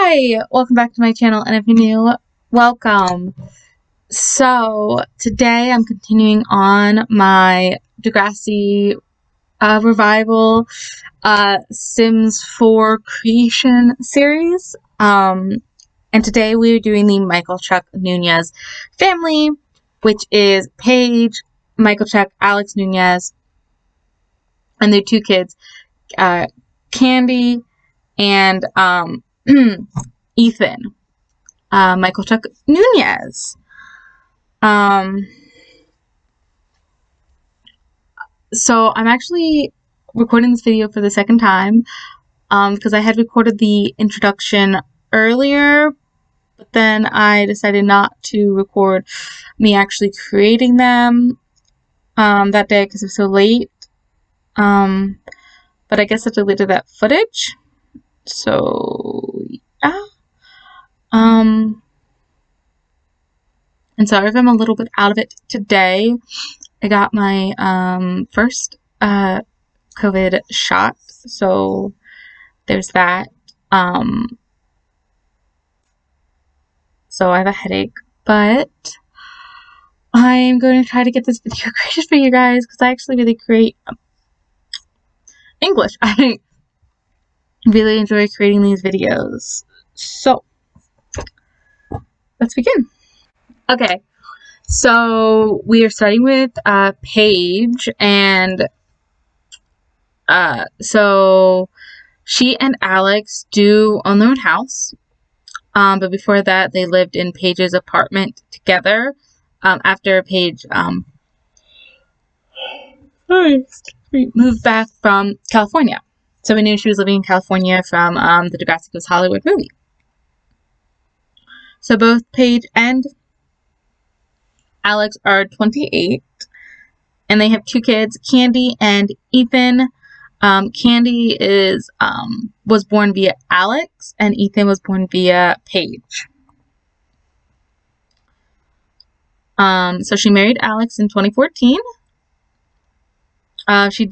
Hi, welcome back to my channel, and if you're new, welcome. So today I'm continuing on my Degrassi revival Sims 4 creation series, and today we're doing the Michalchuk Nunez family, which is Paige Michalchuk, Alex Nunez, and their two kids, Candie and Ethan Michalchuk-Nunez. So I'm actually recording this video for the second time because I had recorded the introduction earlier, but then I decided not to record me actually creating them that day because it was so late. But I guess I deleted that footage. So yeah. And sorry if I'm a little bit out of it today. I got my first COVID shot, so there's that. So I have a headache, but I'm going to try to get this video created for you guys because I actually really create English. I really enjoy creating these videos. So let's begin. Okay, so we are starting with Paige, and so she and Alex do own their own house, but before that they lived in Paige's apartment together after Paige moved back from California. So we knew she was living in California from the Degrassi Goes Hollywood movie. So both Paige and Alex are 28, and they have two kids, Candie and Ethan. Candie was born via Alex, and Ethan was born via Paige. So she married Alex in 2014. She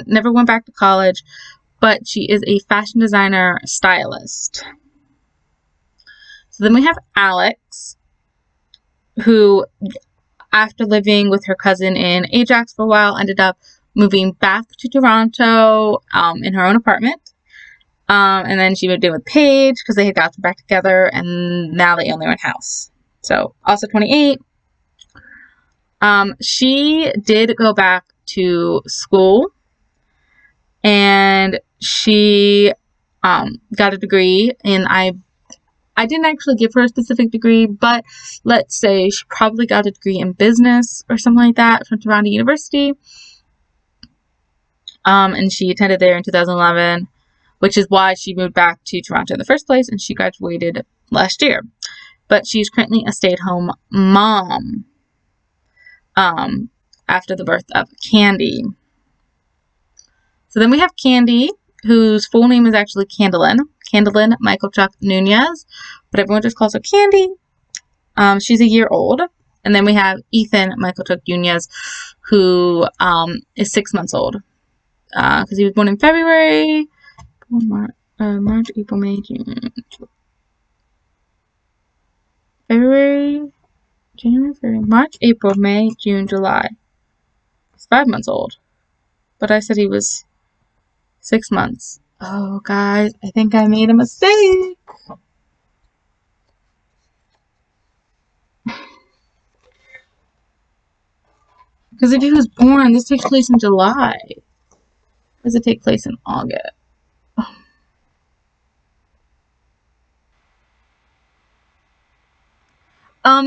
never went back to college, but she is a fashion designer stylist. So then we have Alex, who, after living with her cousin in Ajax for a while, ended up moving back to Toronto in her own apartment. And then she moved in with Paige because they had gotten back together, and now they own their own house. So, also 28. She did go back to school, and she got a degree, and I didn't actually give her a specific degree, but let's say she probably got a degree in business or something like that from Toronto University. And she attended there in 2011, which is why she moved back to Toronto in the first place, and she graduated last year. But she's currently a stay-at-home mom after the birth of Candie. So then we have Candie, whose full name is actually Candie Michalchuk-Nunez, but everyone just calls her Candie. She's a year old. And then we have Ethan Michalchuk-Nunez, who is 6 months old, because he was born in February, March, April, May, June, March, April, May, June, July. He's 5 months old, but I said he was 6 months. Oh, guys, I think I made a mistake. Because if he was born, this takes place in July. Or does it take place in August?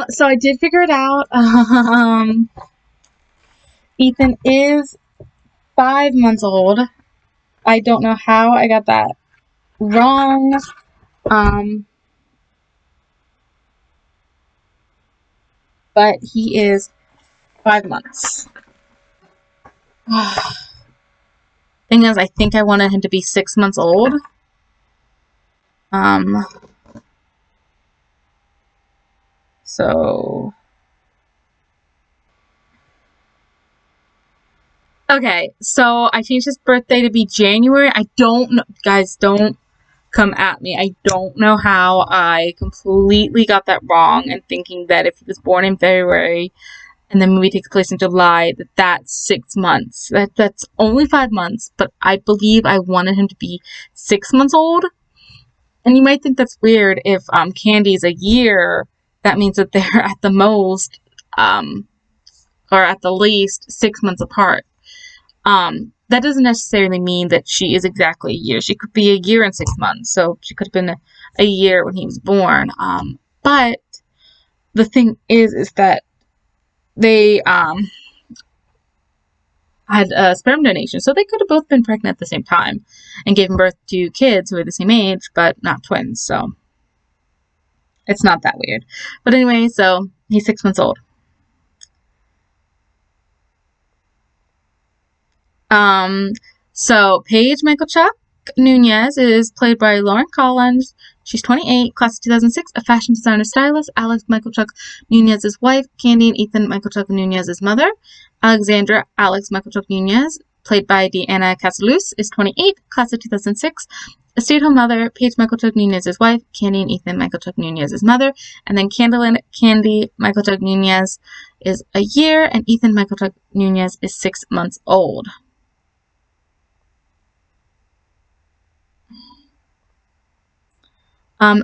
So I did figure it out. Ethan is 5 months old. I don't know how I got that wrong. But he is 5 months. Thing is, I think I wanted him to be 6 months old. So okay, so I changed his birthday to be January. I don't know, guys, don't come at me. I don't know how I completely got that wrong and thinking that if he was born in February and the movie takes place in July, that's 6 months. That's only 5 months, but I believe I wanted him to be 6 months old. And you might think that's weird if Candie's a year. That means that they're at the most, or at the least, 6 months apart. That doesn't necessarily mean that she is exactly a year. She could be a year and 6 months. So she could have been a year when he was born. But the thing is that they had a sperm donation. So they could have both been pregnant at the same time and given birth to kids who are the same age, but not twins. So it's not that weird. But anyway, so he's 6 months old. So Paige Michalchuk-Nunez is played by Lauren Collins. She's 28, class of 2006, a fashion designer stylist. Alex Michalchuk-Nunez's wife, Candie and Ethan Michalchuk-Nunez's mother. Alexandra Alex Michalchuk-Nunez, played by Deanna Casalus, is 28, class of 2006, a stay-at-home mother. Paige Michalchuk-Nunez's wife, Candie and Ethan Michalchuk-Nunez's mother. And then Candie Michalchuk-Nunez is a year, and Ethan Michalchuk-Nunez is 6 months old.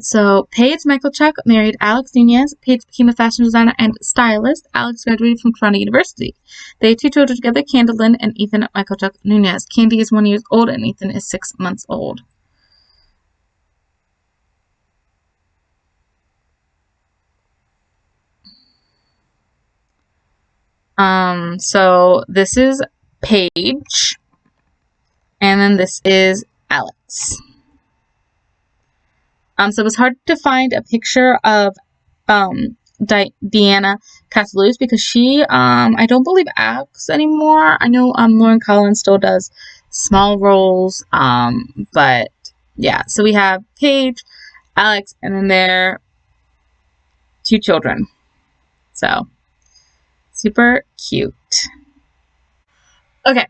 So Paige Michalchuk married Alex Nunez. Paige became a fashion designer and stylist. Alex graduated from Toronto University. They had 2 children together, Candie and Ethan Michalchuk-Nunez. Candie is 1 year old and Ethan is 6 months old. So this is Paige, and then this is Alex. So it was hard to find a picture of Deanna Casalus because she, I don't believe, acts anymore. I know Lauren Collins still does small roles, but yeah. So we have Paige, Alex, and then their 2 children. So super cute. Okay,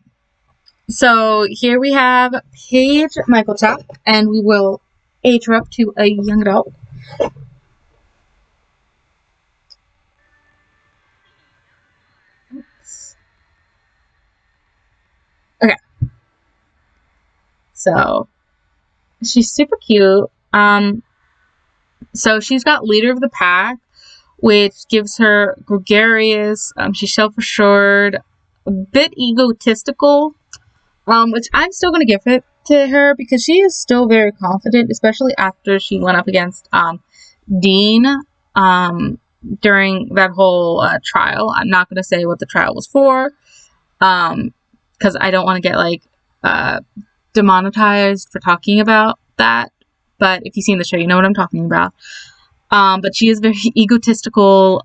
so here we have Paige Michalchuk, and we will age her up to a young adult. Oops. Okay. So she's super cute. So she's got leader of the pack, which gives her gregarious. She's self-assured, a bit egotistical, which I'm still gonna give it to her because she is still very confident, especially after she went up against Dean during that whole trial. I'm not gonna say what the trial was for, because I don't want to get demonetized for talking about that. But if you've seen the show, you know what I'm talking about. But she is very egotistical.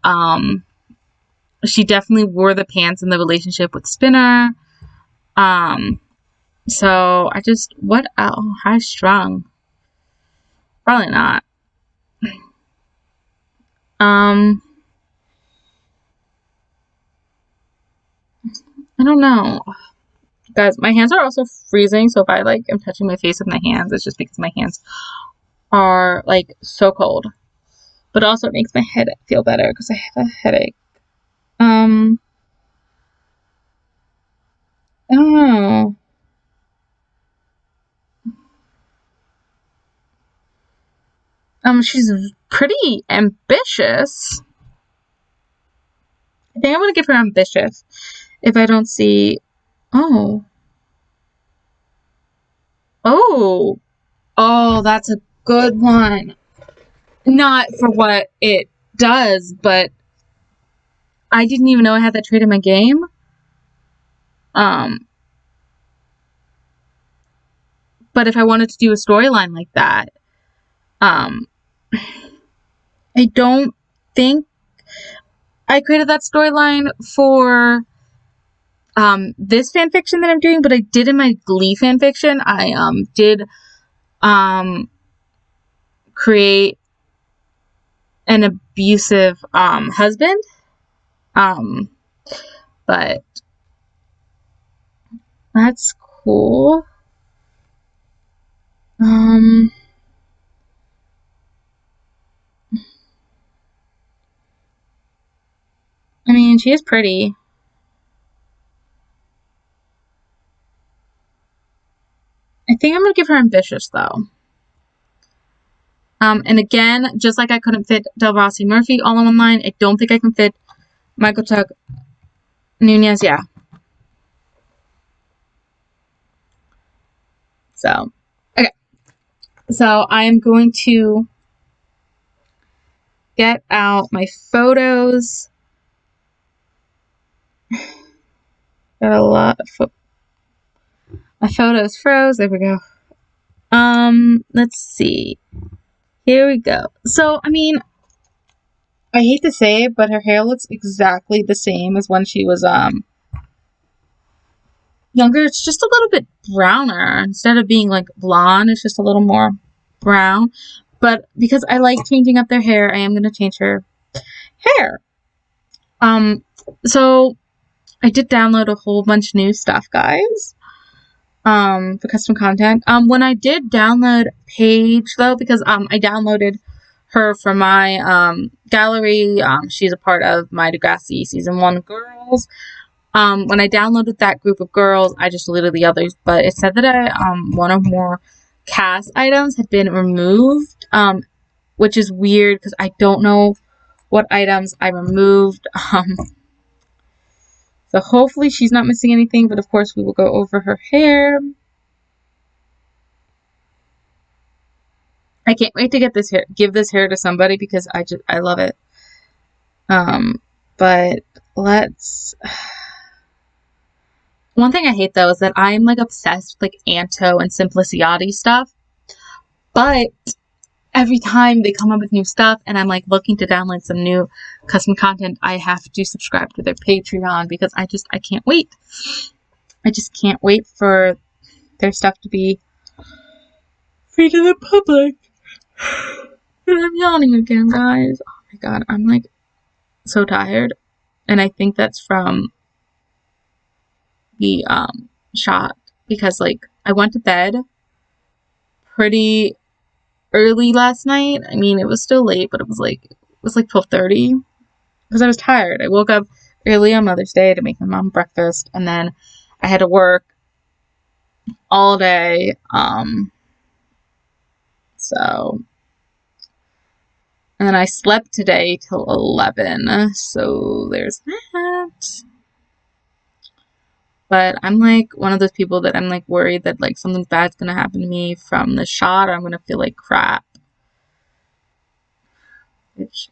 She definitely wore the pants in the relationship with Spinner. So I just, high strung? Probably not. I don't know. Guys, my hands are also freezing, so if I am touching my face with my hands, it's just because my hands are so cold. But also it makes my head feel better because I have a headache. I don't know. She's pretty ambitious. I think I'm gonna give her ambitious if I don't see. Oh, that's a good one. Not for what it does, but I didn't even know I had that trait in my game. But if I wanted to do a storyline like that, I don't think I created that storyline for this fanfiction that I'm doing, but I did in my Glee fanfiction. I did create an abusive husband. But that's cool. mean, she is pretty. I think I'm going to give her ambitious, though. And again, just like I couldn't fit Degrassi Murphy all in one line, I don't think I can fit Michalchuk Nunez, yeah. So, okay. So, I am going to get out my photos. Got a lot of my photos froze. There we go. Let's see. Here we go. So, I mean, I hate to say it, but her hair looks exactly the same as when she was, younger. It's just a little bit browner. Instead of being, like, blonde, it's just a little more brown. But because I like changing up their hair, I am going to change her hair. So, I did download a whole bunch of new stuff, guys. For custom content. When I did download Paige, though, because I downloaded her from my gallery. She's a part of my Degrassi Season 1 girls. When I downloaded that group of girls, I just deleted the others, but it said that one or more CAS items had been removed, which is weird because I don't know what items I removed. So hopefully she's not missing anything, but of course we will go over her hair. I can't wait to give this hair to somebody because I love it. But let's... One thing I hate though is that I'm like obsessed with like Anto and Simplicity stuff. But every time they come up with new stuff and I'm like looking to download some new custom content, I have to subscribe to their Patreon because I can't wait. I just can't wait for their stuff to be free to the public. And I'm yawning again, guys. Oh my god, I'm like so tired. And I think that's from the shot because like I went to bed pretty early last night. I mean, it was still late, but it was like 12:30 because I was tired. I woke up early on Mother's Day to make my mom breakfast, and then I had to work all day. So, and then I slept today till 11. So there's that. But I'm like one of those people that I'm like worried that like something bad's gonna happen to me from the shot, or I'm gonna feel like crap. Which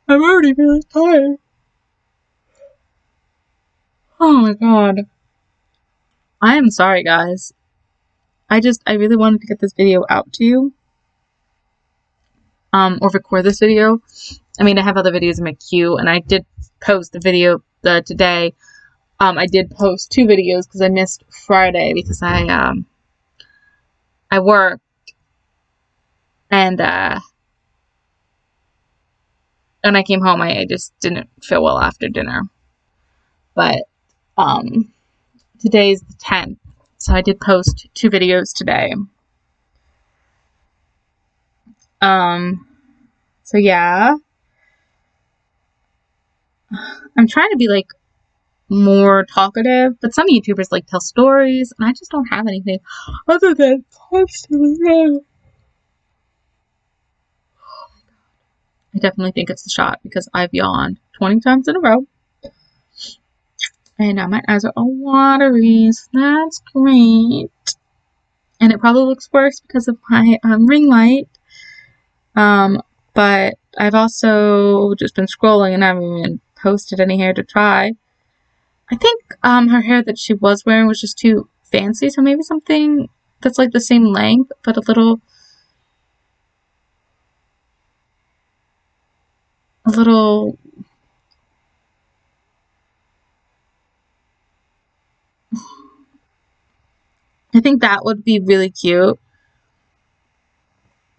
I'm already really tired. Oh my god. I am sorry, guys. I really wanted to get this video out to you. Or record this video. I mean, I have other videos in my queue, and I did post the video today. I did post 2 videos because I missed Friday because I worked and I came home. I just didn't feel well after dinner. But today's the 10th, so I did post 2 videos today. So yeah. I'm trying to be like more talkative, but some YouTubers like tell stories, and I just don't have anything other than constantly. I definitely think it's the shot because I've yawned 20 times in a row, and now my eyes are all watery, so that's great. And it probably looks worse because of my ring light. But I've also just been scrolling and I haven't even posted any hair to try. I think her hair that she was wearing was just too fancy, so maybe something that's like the same length, but a little I think that would be really cute.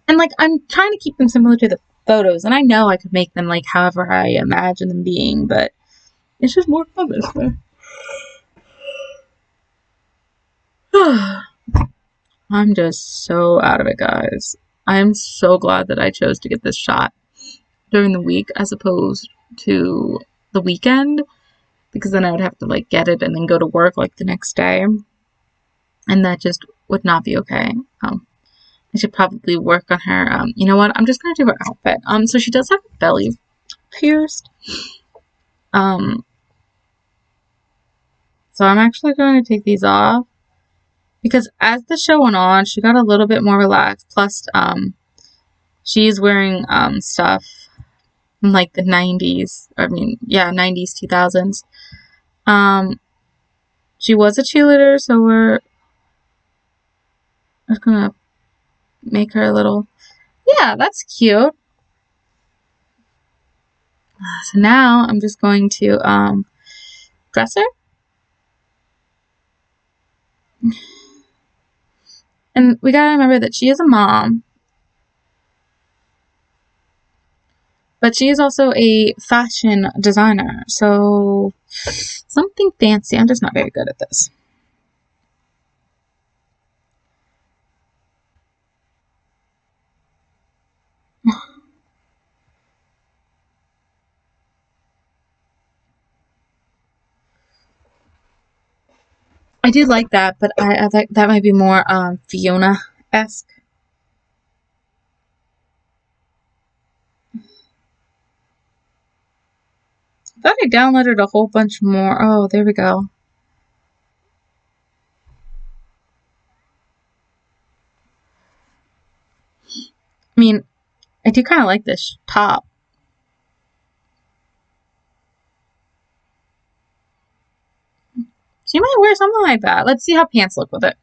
And like I'm trying to keep them similar to the photos, and I know I could make them like however I imagine them being, but it's just more fun this way. I'm just so out of it, guys. I'm so glad that I chose to get this shot during the week as opposed to the weekend, because then I would have to like get it and then go to work like the next day, and that just would not be okay. I should probably work on her. You know what? I'm just gonna do her outfit. So she does have a belly pierced. So I'm actually going to take these off because as the show went on, she got a little bit more relaxed. Plus, she's wearing stuff from like the 90s. I mean, yeah, 90s, 2000s. She was a cheerleader, so we're just gonna make her a little. Yeah, that's cute. So now I'm just going to dress her. And we gotta remember that she is a mom, but she is also a fashion designer, so something fancy. I'm just not very good at this. I do like that, but I think that might be more Fiona-esque. I thought I downloaded a whole bunch more. Oh, there we go. I mean, I do kind of like this top. So you might wear something like that. Let's see how pants look with it.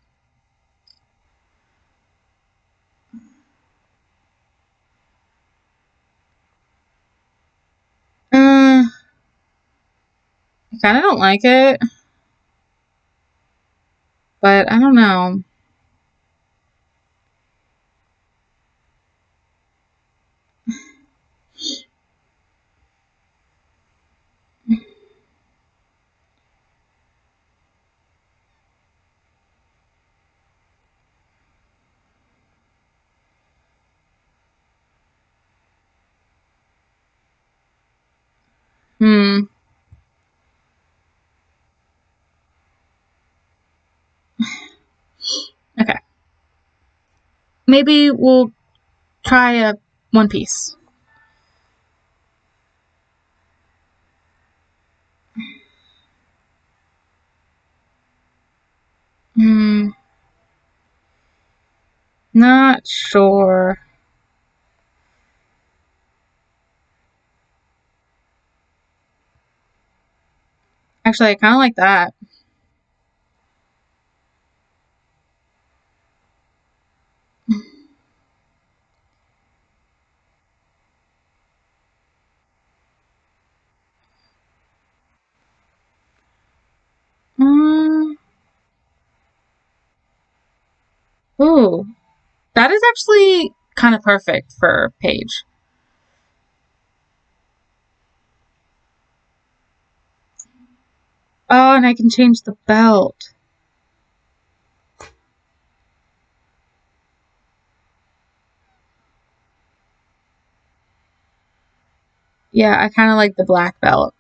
I kind of don't like it, but I don't know. Okay. Maybe we'll try a one piece. Not sure. Actually, I kind of like that. Ooh, that is actually kind of perfect for Paige. Oh, and I can change the belt. Yeah, I kind of like the black belt.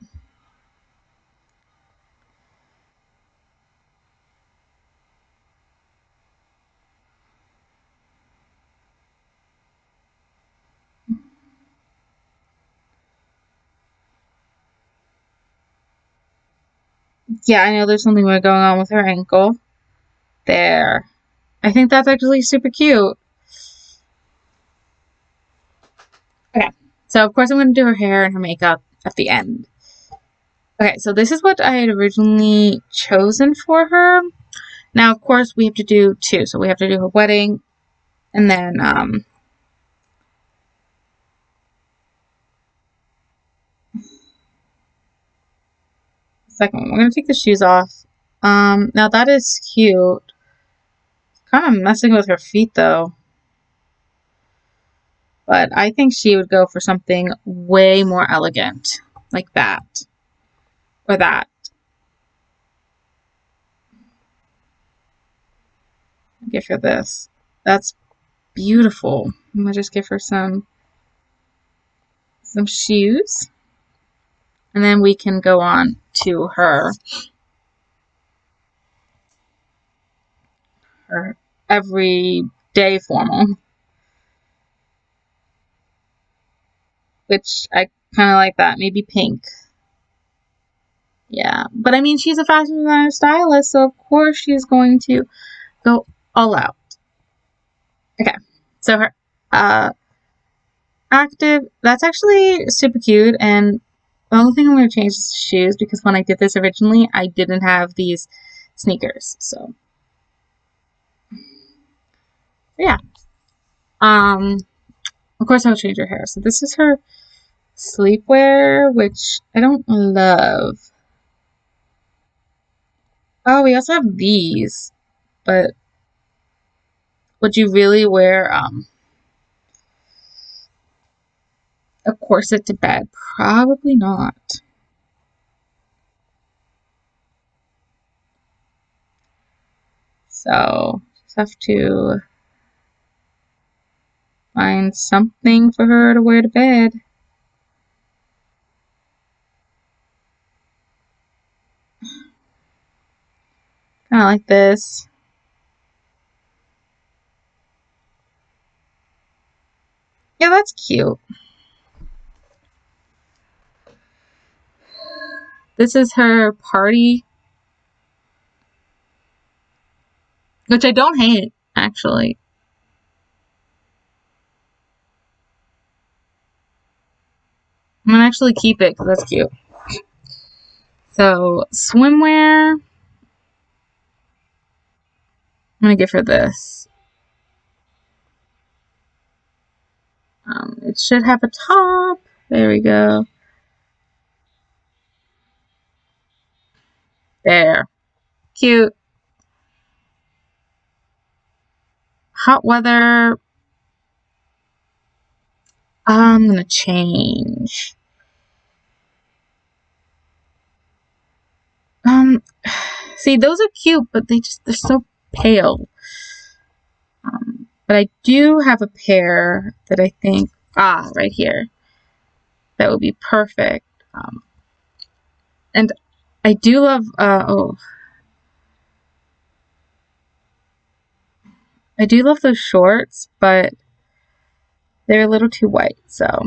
Yeah, I know there's something weird going on with her ankle. There. I think that's actually super cute. Okay, so of course I'm going to do her hair and her makeup at the end. Okay, so this is what I had originally chosen for her. Now, of course, we have to do two. So we have to do her wedding and then, second one. We're going to take the shoes off. Now that is cute. Kind of messing with her feet though. But I think she would go for something way more elegant. Like that. Or that. Give her this. That's beautiful. I'm gonna just give her some shoes. And then we can go on to her everyday formal, which I kind of like that. Maybe pink. Yeah, but I mean, she's a fashion designer stylist, so of course she's going to go all out. Okay, so her active, that's actually super cute, and the only thing I'm going to change is shoes, because when I did this originally, I didn't have these sneakers, so yeah. Of course I'll change her hair. So this is her sleepwear, which I don't love. Oh, we also have these, but would you really wear a corset to bed? Probably not. So just have to find something for her to wear to bed. Kind of like this. Yeah, that's cute. This is her party, which I don't hate, actually. I'm gonna actually keep it because that's cute. So, swimwear. I'm gonna give her this. It should have a top. There we go. There. Cute. Hot weather. I'm gonna change. Um, see, those are cute, but they're so pale. But I do have a pair that I think, right here, that would be perfect. And I do love, I do love those shorts, but they're a little too white, so.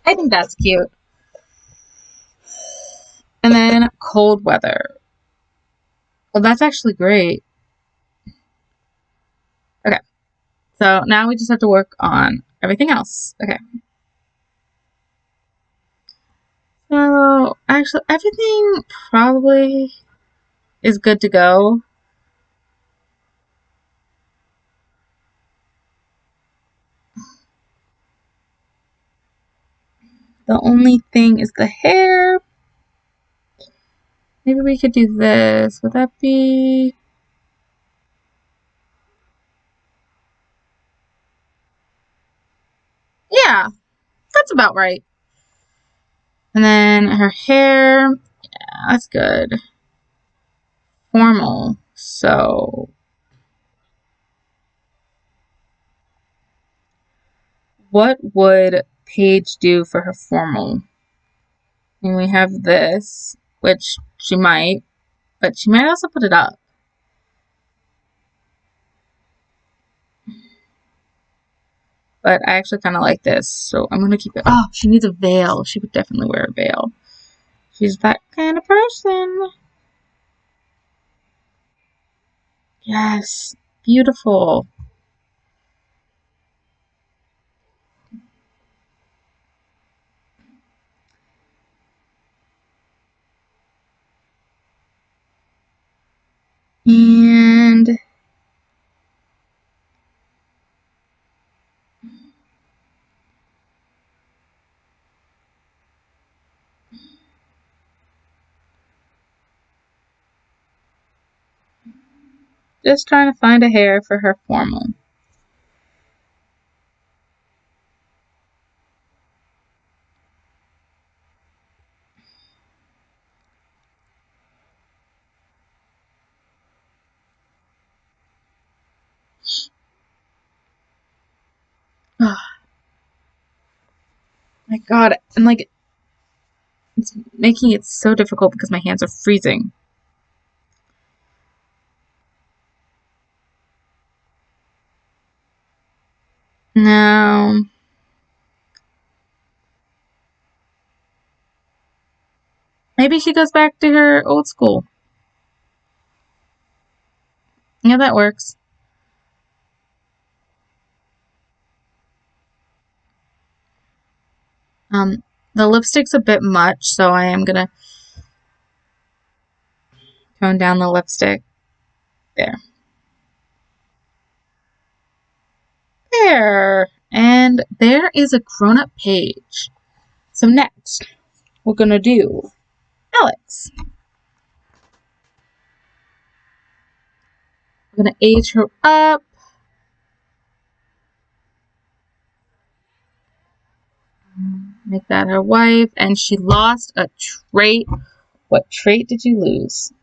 I think that's cute. And then cold weather. Well, that's actually great. Okay. So now we just have to work on everything else. Okay. So actually, everything probably is good to go. The only thing is the hair. Maybe we could do this. Would that be... Yeah, that's about right. And then her hair. Yeah, that's good. Formal. So what would Paige do for her formal? And we have this, which she might, but she might also put it up. But I actually kind of like this, so I'm going to keep it. Oh, she needs a veil. She would definitely wear a veil. She's that kind of person. Yes, beautiful. And just trying to find a hair for her formal. My God. And like, it's making it so difficult because my hands are freezing. No. Maybe she goes back to her old school. Yeah, that works. The lipstick's a bit much, so I am gonna tone down the lipstick. There. There. And there is a grown-up Paige. So next, we're gonna do Alex. I'm gonna age her up. Make that her wife. And she lost a trait. What trait did you lose?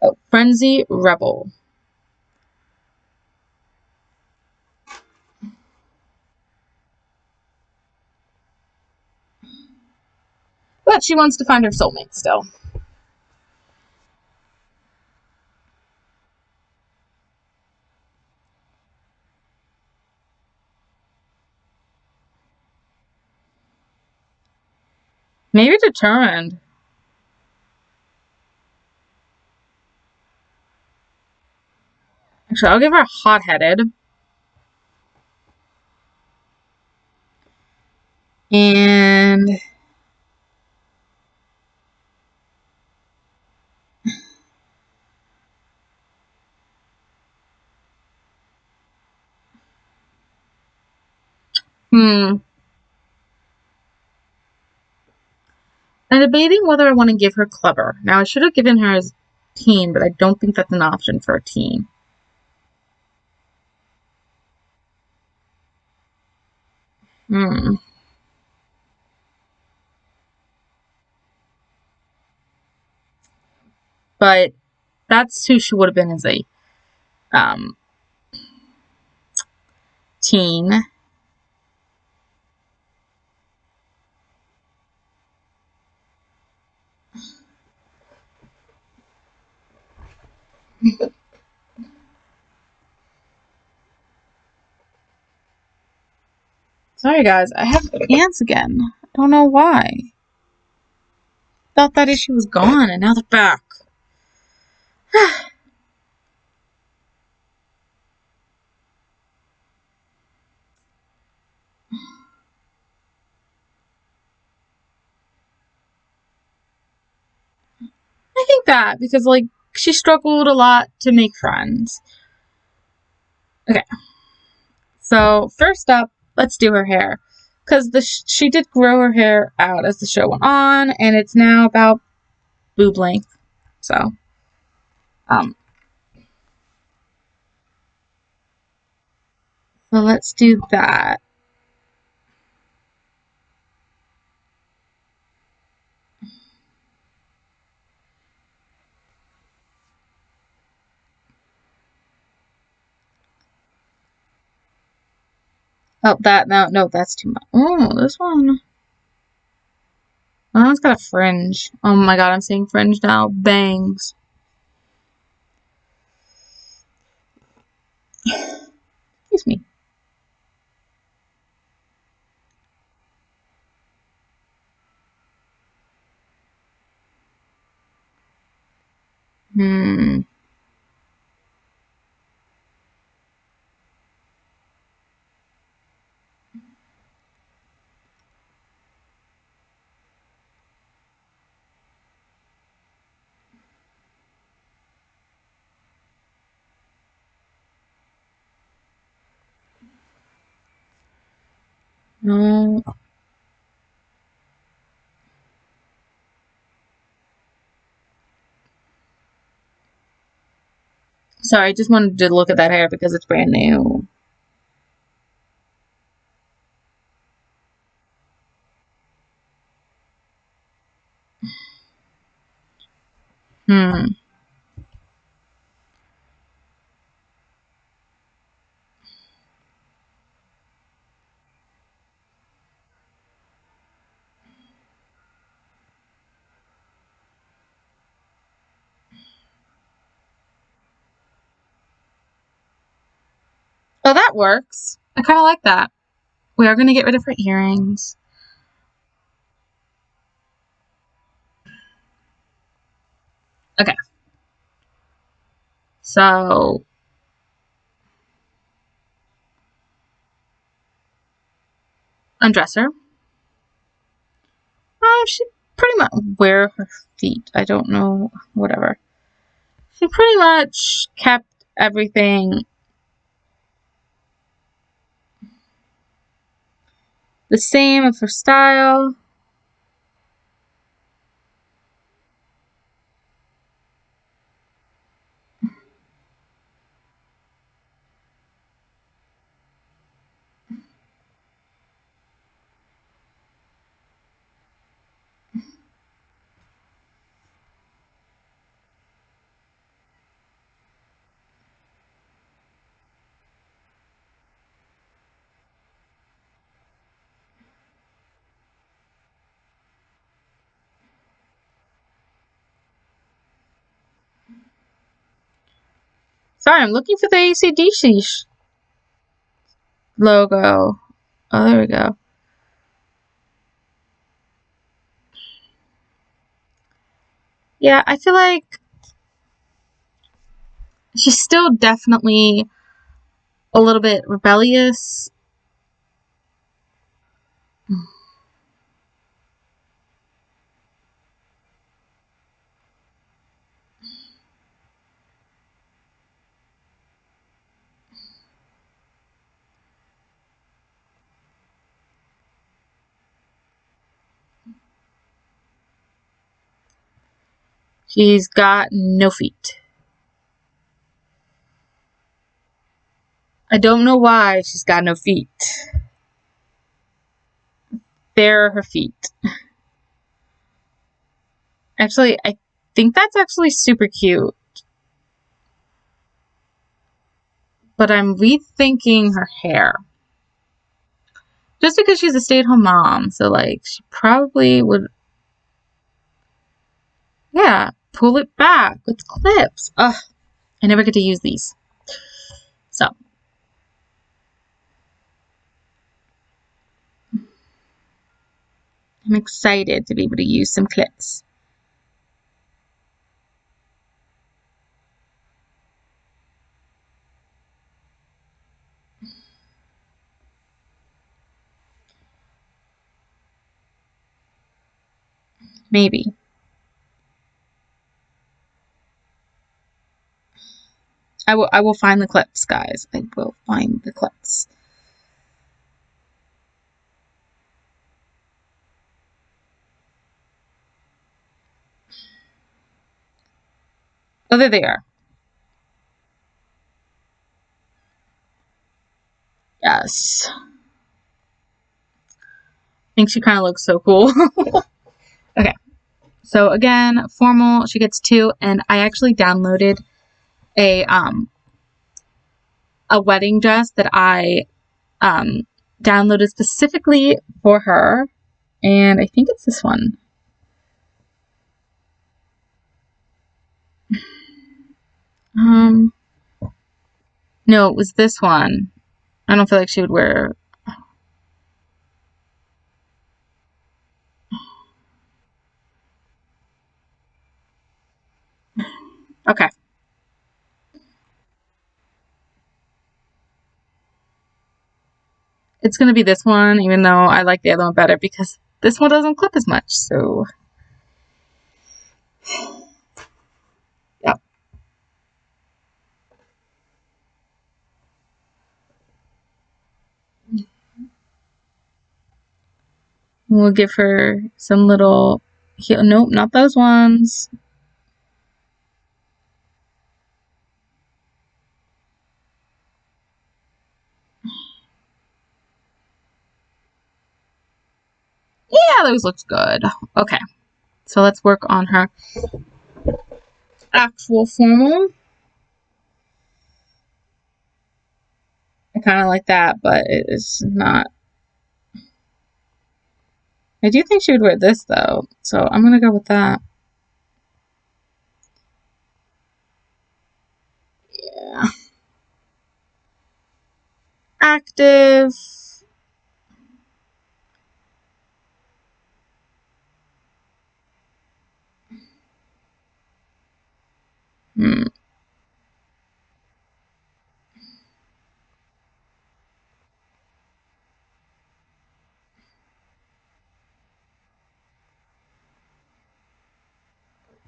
Oh, Frenzy Rebel. But she wants to find her soulmate still. Maybe determined. Actually, I'll give her hot-headed. And I'm debating whether I want to give her clever. Now, I should have given her as teen, but I don't think that's an option for a teen. But that's who she would have been as a um, teen. Sorry, guys. I have ants again. I don't know why. Thought that issue was gone, and now they're back. I think that because like she struggled a lot to make friends. Okay, so first up, let's do her hair because she did grow her hair out as the show went on, and it's now about boob length. So, um, so let's do that. Oh, no, that's too much. Oh, this one. Oh, it's got a fringe. Oh my God, I'm seeing fringe now. Bangs. Excuse me. Hmm. No. Sorry, I just wanted to look at that hair because it's brand new. Hmm. Oh, that works. I kind of like that. We are going to get rid of her earrings. Okay. So, undress her. She pretty much wear her feet. I don't know. Whatever. She pretty much kept everything the same of her style. Sorry, I'm looking for the AC/DC logo. Oh, there we go. Yeah, I feel like she's still definitely a little bit rebellious. She's got no feet. I don't know why she's got no feet. There are her feet. Actually, I think that's actually super cute. But I'm rethinking her hair. Just because she's a stay-at-home mom, so like she probably would, yeah, pull it back with clips. Ugh, I never get to use these. So I'm excited to be able to use some clips. Maybe. I will find the clips, guys. I will find the clips. Oh, there they are. Yes. I think she kind of looks so cool. Okay. So again, formal, she gets 2, and I actually downloaded a wedding dress that I downloaded specifically for her, and I think it's this one. No, it was this one. I don't feel like she would wear. Okay. It's gonna be this one, even though I like the other one better because this one doesn't clip as much, so. Yep. We'll give her some little heel. Nope, not those ones. Yeah, those looks good. Okay. So let's work on her actual formal. I kind of like that, but it is not. I do think she would wear this though, so I'm gonna go with that. Yeah. active.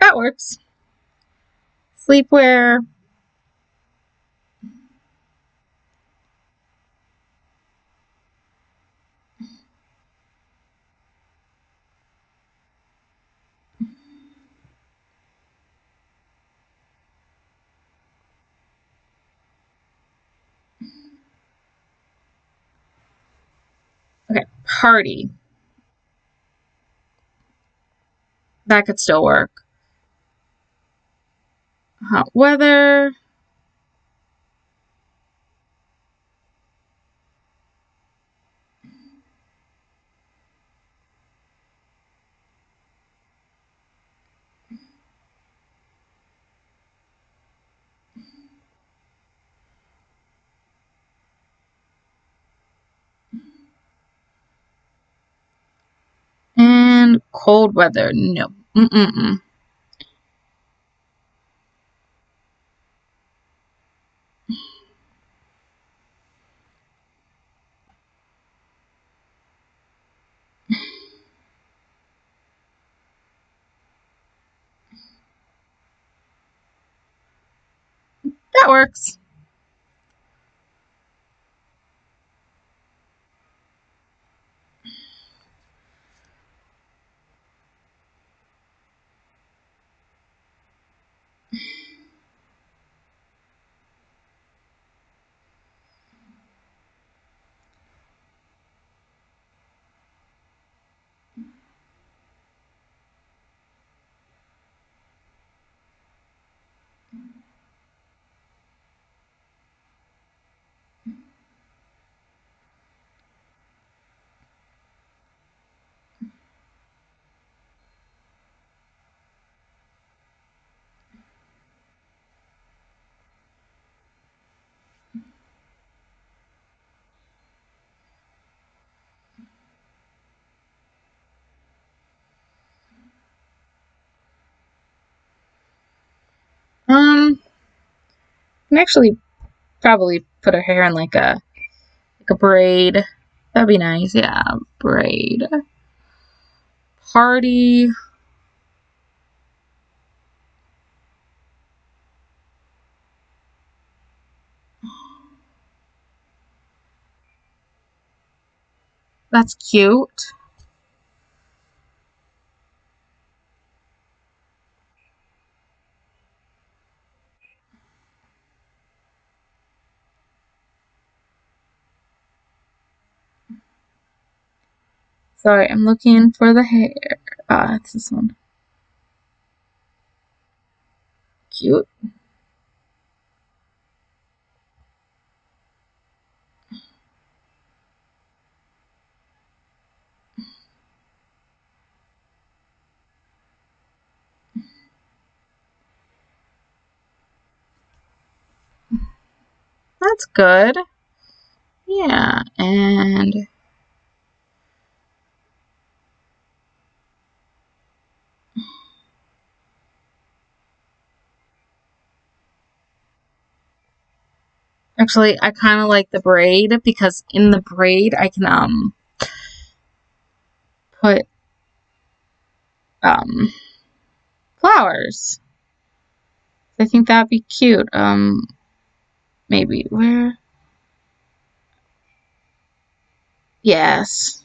That works. Sleepwear. Okay, party. That could still work. Hot weather. And cold weather. No. That works. I can actually probably put her hair in like a braid. That'd be nice. Yeah, braid. Party. That's cute. Sorry, I'm looking for the hair. It's this one. Cute. That's good. Yeah, and actually I kind of like the braid because in the braid I can put flowers. I think that'd be cute. Maybe where? Yes.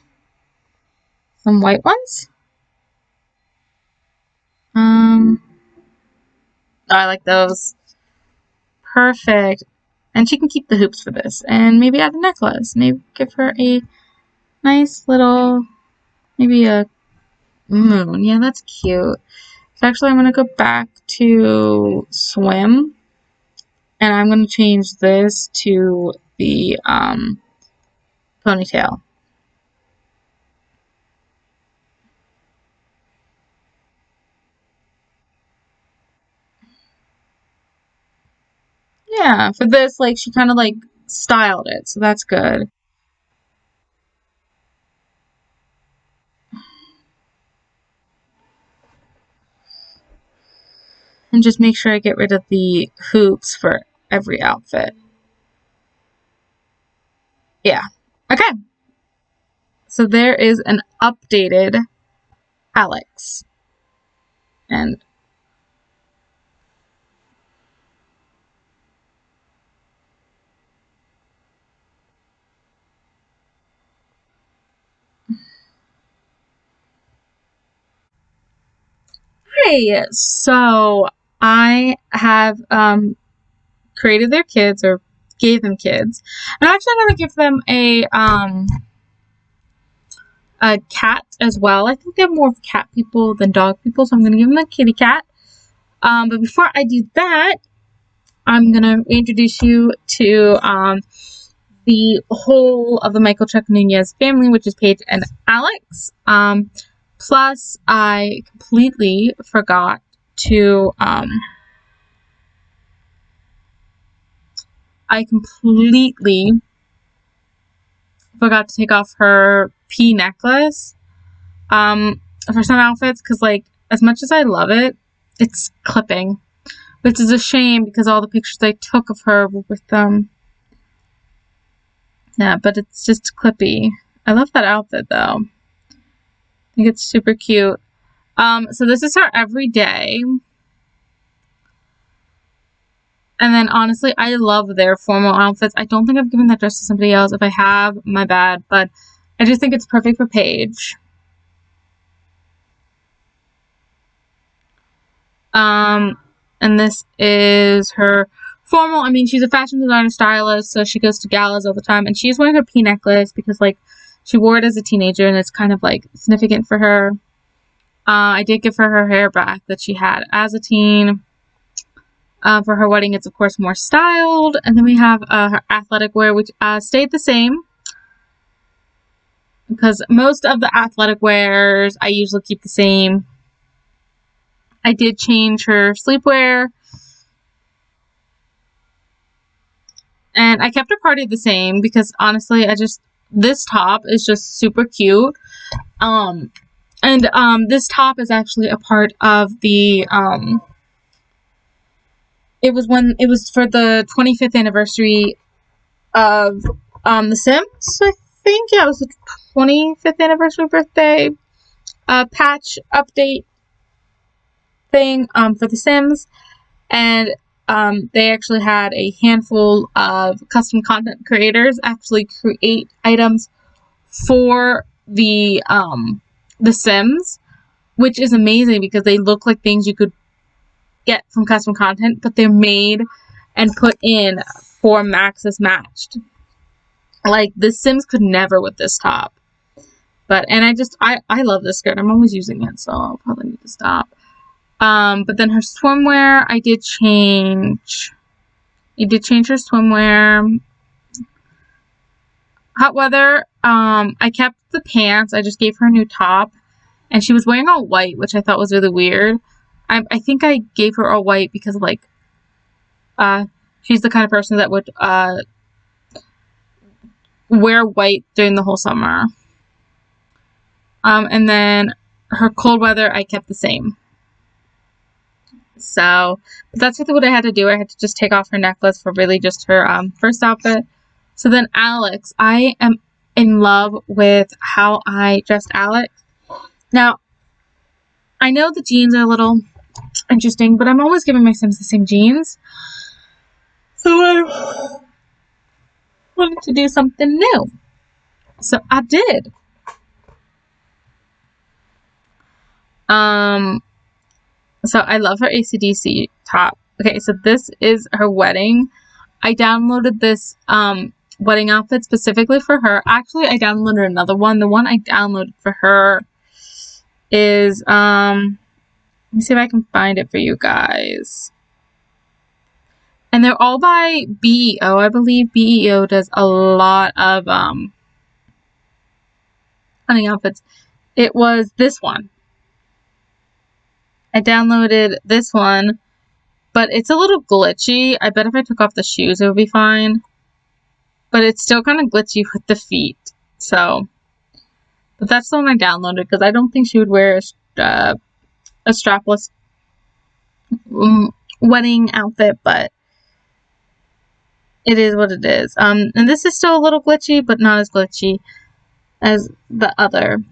Some white ones? Um, oh, I like those. Perfect. And she can keep the hoops for this. And maybe add a necklace. Maybe give her a nice little, maybe a moon. Yeah, that's cute. So actually I'm going to go back to swim. And I'm going to change this to the ponytail. Yeah, for this, like, she kind of, like, styled it, so that's good. And just make sure I get rid of the hoops for every outfit. Yeah. Okay. So there is an updated Alex. And hey, so I have created their kids, or gave them kids. And I'm actually gonna give them a cat as well. I think they're more of cat people than dog people, so I'm gonna give them a kitty cat. But before I do that, I'm gonna introduce you to the whole of the Michalchuk-Nunez family, which is Paige and Alex. Plus, I completely forgot to take off her P necklace for some outfits, because, like, as much as I love it, it's clipping, which is a shame because all the pictures I took of her were with yeah, but it's just clippy. I love that outfit though. I think it's super cute. So this is her everyday. And then honestly, I love their formal outfits. I don't think I've given that dress to somebody else. If I have, my bad. But I just think it's perfect for Paige. And this is her formal. I mean, she's a fashion designer stylist, so she goes to galas all the time. And she's wearing her P necklace because, like, she wore it as a teenager, and it's kind of, like, significant for her. I did give her hair back that she had as a teen. For her wedding, it's, of course, more styled. And then we have her athletic wear, which stayed the same. Because most of the athletic wears, I usually keep the same. I did change her sleepwear. And I kept her party the same because, honestly, this top is just super cute. This top is actually a part of the, it was for the 25th anniversary of, The Sims, I think. Yeah, it was the 25th anniversary birthday, patch update thing, for The Sims. And, they actually had a handful of custom content creators actually create items for the Sims, which is amazing because they look like things you could get from custom content, but they're made and put in for Maxis Matched. Like, the Sims could never with this top. And I love this skirt. I'm always using it, so I'll probably need to stop. But then her swimwear, I did change her swimwear. Hot weather, I kept the pants. I just gave her a new top. And she was wearing all white, which I thought was really weird. I think I gave her all white because, like, she's the kind of person that would wear white during the whole summer. And then her cold weather, I kept the same. So, but that's what I had to do. I had to just take off her necklace for really just her first outfit. So then Alex, I am in love with how I dressed Alex. Now, I know the jeans are a little interesting, but I'm always giving my Sims the same jeans. So I wanted to do something new. So I did. So I love her AC/DC top. Okay, so this is her wedding. I downloaded this wedding outfit specifically for her. Actually, I downloaded another one. The one I downloaded for her is let me see if I can find it for you guys. And they're all by BEO. I believe BEO does a lot of hunting outfits. It was this one. I downloaded this one, but it's a little glitchy. I bet if I took off the shoes, it would be fine. but it's still kind of glitchy with the feet. So, but that's the one I downloaded because I don't think she would wear a strapless wedding outfit, but it is what it is. And this is still a little glitchy, but not as glitchy as the other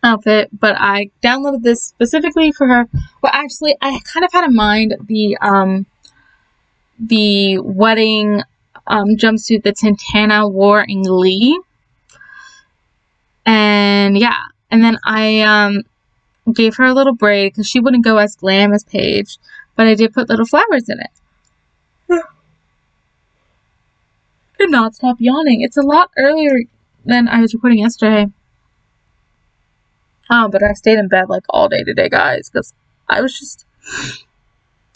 outfit. But I downloaded this specifically for her. Well, actually, I kind of had in mind the wedding jumpsuit that Santana wore in Glee. And yeah, and then I gave her a little braid because she wouldn't go as glam as Paige, but I did put little flowers in it. Could not stop yawning. It's a lot earlier than I was recording yesterday. But I stayed in bed like all day today, guys, because I was just,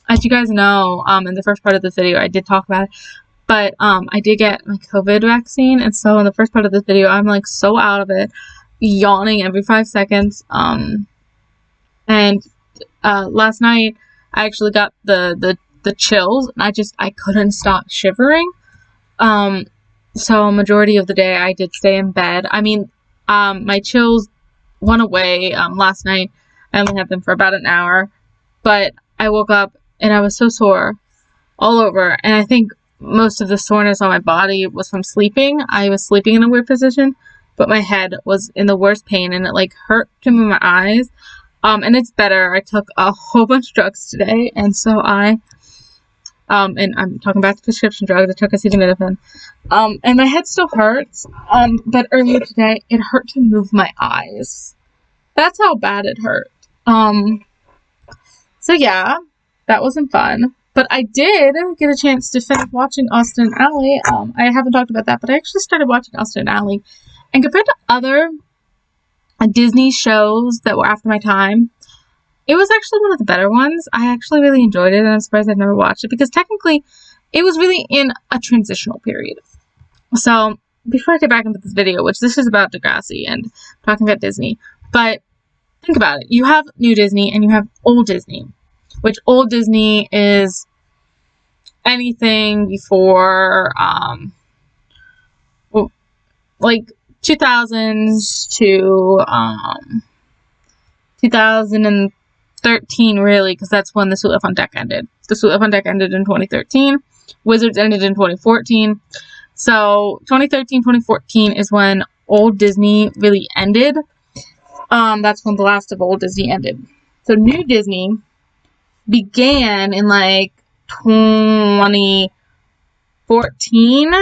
as you guys know, in the first part of this video, I did talk about it, but I did get my COVID vaccine, and so in the first part of this video, I'm like so out of it, yawning every 5 seconds. And last night I actually got the chills, and I couldn't stop shivering. So majority of the day I did stay in bed. I mean, my chills went away last night. I only had them for about an hour, but I woke up and I was so sore all over, and I think most of the soreness on my body was from sleeping. I was sleeping in a weird position, but my head was in the worst pain, and it like hurt to move my eyes. And it's better. I took a whole bunch of drugs today, and so and I'm talking about the prescription drugs. I took acetaminophen. And my head still hurts. But earlier today, it hurt to move my eyes. That's how bad it hurt. So yeah, that wasn't fun. But I did get a chance to finish watching Austin and Ally. I haven't talked about that, but I actually started watching Austin and Ally. And compared to other Disney shows that were after my time, it was actually one of the better ones. I actually really enjoyed it, and I'm surprised I've never watched it, because technically it was really in a transitional period. So before I get back into this video, which this is about Degrassi and talking about Disney, but think about it. You have New Disney and you have Old Disney, which Old Disney is anything before like 2000s to 2013, really, because that's when the Suite Life on Deck ended. The Suite Life on Deck ended in 2013. Wizards ended in 2014. So 2013, 2014 is when Old Disney really ended. That's when the last of Old Disney ended. So New Disney began in like 2014.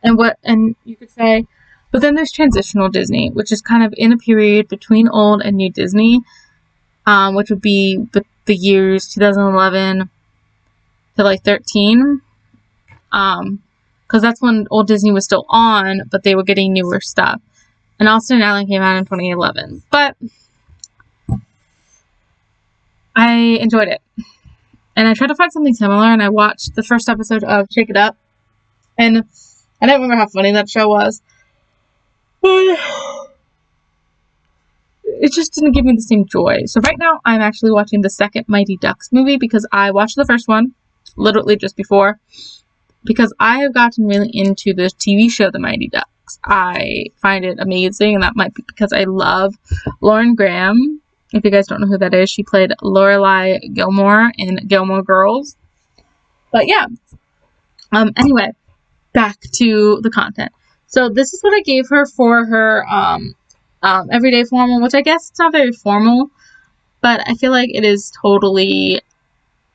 And you could say, but then there's transitional Disney, which is kind of in a period between Old and New Disney, which would be the years 2011 to like 13. Because that's when Old Disney was still on, but they were getting newer stuff. And Austin and Ally came out in 2011. But I enjoyed it. And I tried to find something similar, and I watched the first episode of Shake It Up. And I don't remember how funny that show was. But it just didn't give me the same joy. So right now, I'm actually watching the second Mighty Ducks movie, because I watched the first one literally just before, because I have gotten really into the TV show The Mighty Ducks. I find it amazing, and that might be because I love Lauren Graham. If you guys don't know who that is, she played Lorelai Gilmore in Gilmore Girls. But yeah. Anyway, back to the content. So this is what I gave her for her everyday formal, which I guess it's not very formal, but I feel like it is totally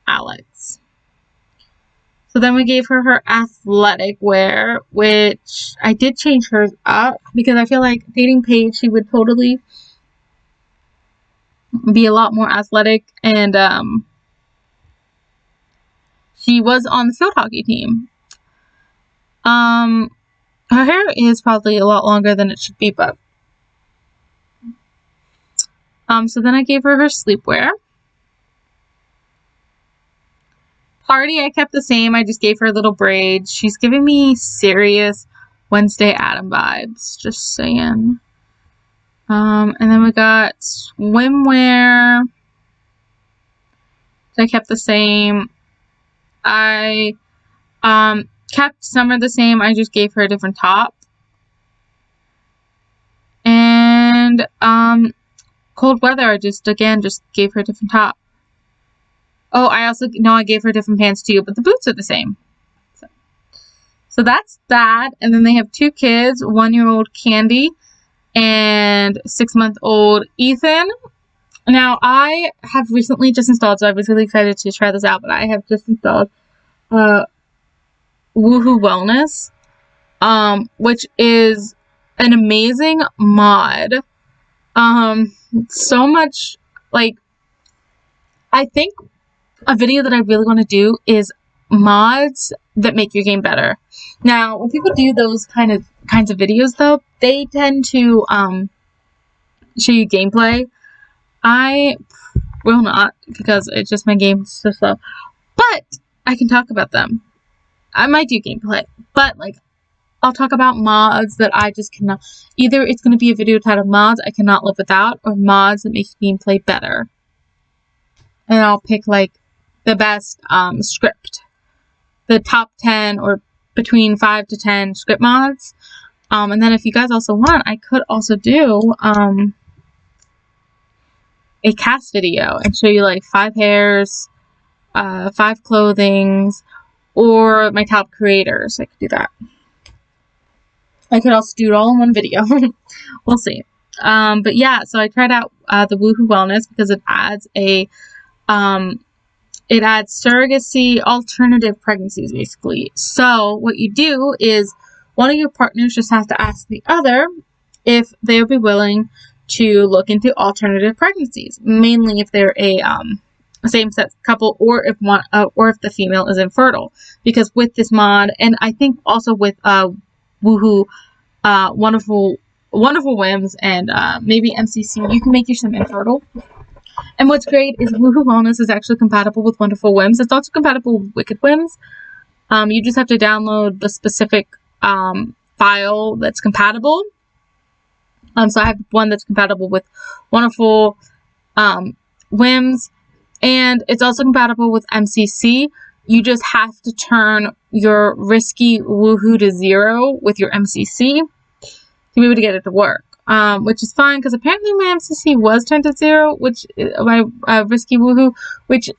Alex. So then we gave her her athletic wear, which I did change hers up, because I feel like dating Paige, she would totally be a lot more athletic, and she was on the field hockey team. Her hair is probably a lot longer than it should be, but so then I gave her her sleepwear. Party, I kept the same. I just gave her little braids. She's giving me serious Wednesday Adam vibes, just saying. And then we got swimwear. I kept the same. I Kept Summer the same. I just gave her a different top. And Cold Weather, I just gave her a different top. Oh, I gave her different pants too, but the boots are the same. So that's that. And then they have 2 kids, 1-year-old Candie and 6-month-old Ethan. Now, I have recently just installed, so I was really excited to try this out, but I have just installed Woohoo Wellness, which is an amazing mod. So much, like, I think a video that I really want to do is mods that make your game better. Now, when people do those kinds of videos, though, they tend to show you gameplay. I will not, because it's just my game's so slow. But I can talk about them. I might do gameplay, but like I'll talk about mods that I just cannot. Either it's going to be a video titled "Mods I Cannot Live Without" or "Mods that Make Gameplay Better," and I'll pick like the best script, the top 10 or between 5 to 10 script mods. And then if you guys also want, I could also do a CAS video and show you like 5 hairs, 5 clothings, or my top creators. I could do that. I could also do it all in one video. We'll see. But yeah, so I tried out the Woohoo Wellness because it adds surrogacy alternative pregnancies, basically. So what you do is one of your partners just has to ask the other if they would be willing to look into alternative pregnancies, mainly if they're a same-sex couple, or if the female is infertile. Because with this mod, and I think also with Woohoo, Wonderful Whims, and maybe MCC, you can make yourself infertile. And what's great is Woohoo Wellness is actually compatible with Wonderful Whims. It's also compatible with Wicked Whims. You just have to download the specific file that's compatible. So I have one that's compatible with Wonderful Whims, and it's also compatible with MCC. You just have to turn your risky Woohoo to 0 with your MCC to be able to get it to work. Which is fine, because apparently my MCC was turned to 0, which my risky Woohoo, which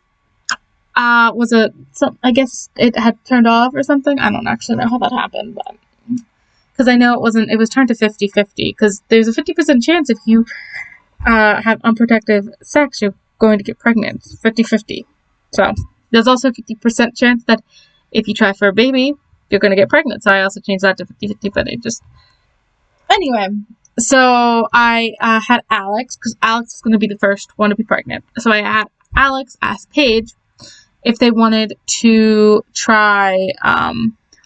was I guess it had turned off or something. I don't actually know how that happened, but because I know it was turned to 50-50, because there's a 50% chance if you have unprotected sex, you're going to get pregnant. 50-50. So there's also a 50% chance that if you try for a baby, you're going to get pregnant. So I also changed that to 50-50, but anyway. So I had Alex, because Alex is going to be the first one to be pregnant. So I had Alex ask Paige if they wanted to try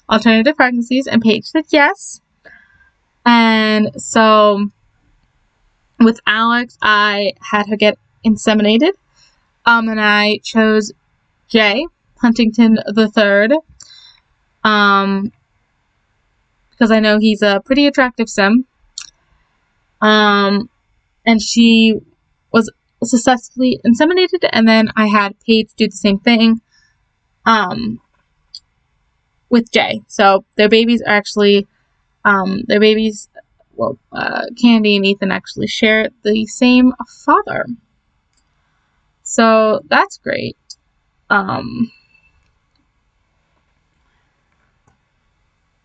alternative pregnancies, and Paige said yes. And so with Alex, I had her get inseminated, and I chose Jay Huntington III, because I know he's a pretty attractive sim. And she was successfully inseminated, and then I had Paige do the same thing with Jay. So their babies are actually Candie and Ethan actually share the same father. So that's great. The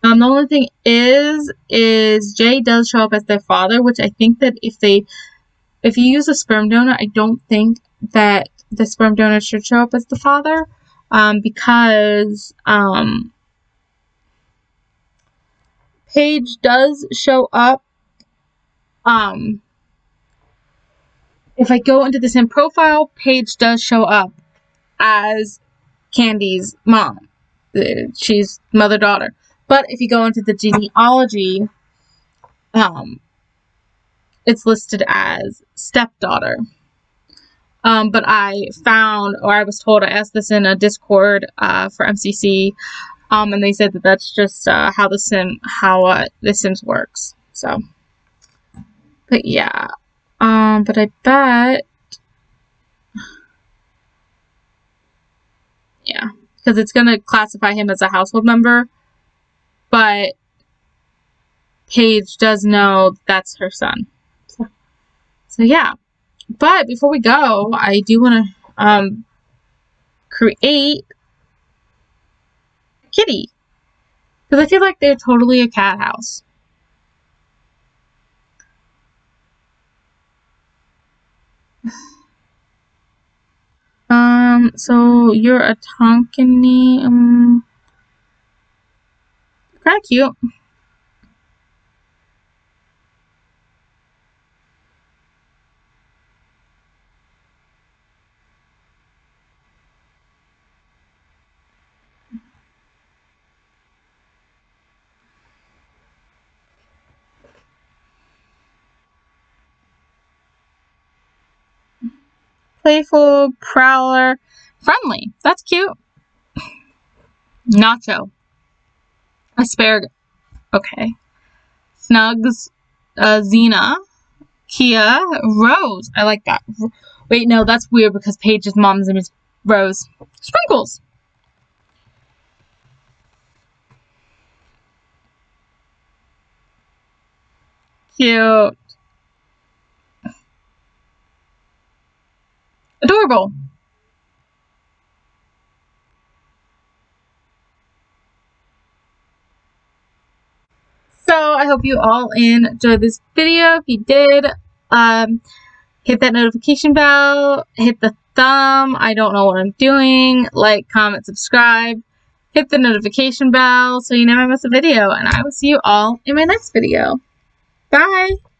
only thing is Jay does show up as their father, which I think that if you use a sperm donor, I don't think that the sperm donor should show up as the father, because Paige does show up. If I go into the same profile, Paige does show up as Candie's mom. She's mother-daughter. But if you go into the genealogy, it's listed as stepdaughter. But I was told, I asked this in a Discord for MCC, and they said that that's just how the Sims works. So, but yeah, but I bet, yeah. because it's going to classify him as a household member. But Paige does know that's her son. So yeah. But before we go, I do want to create a kitty. Because I feel like they're totally a cat house. So you're a Tonkini, kind of cute. Playful, prowler, friendly. That's cute. Nacho. Asparagus. Okay. Snugs. Xena. Kia. Rose. I like that. Wait, no, that's weird because Paige's mom's name is Rose. Sprinkles. Cute. Adorable. So I hope you all enjoyed this video. If you did, hit that notification bell, hit the thumb. I don't know what I'm doing. Like, comment, subscribe, hit the notification bell so you never miss a video. And I will see you all in my next video. Bye!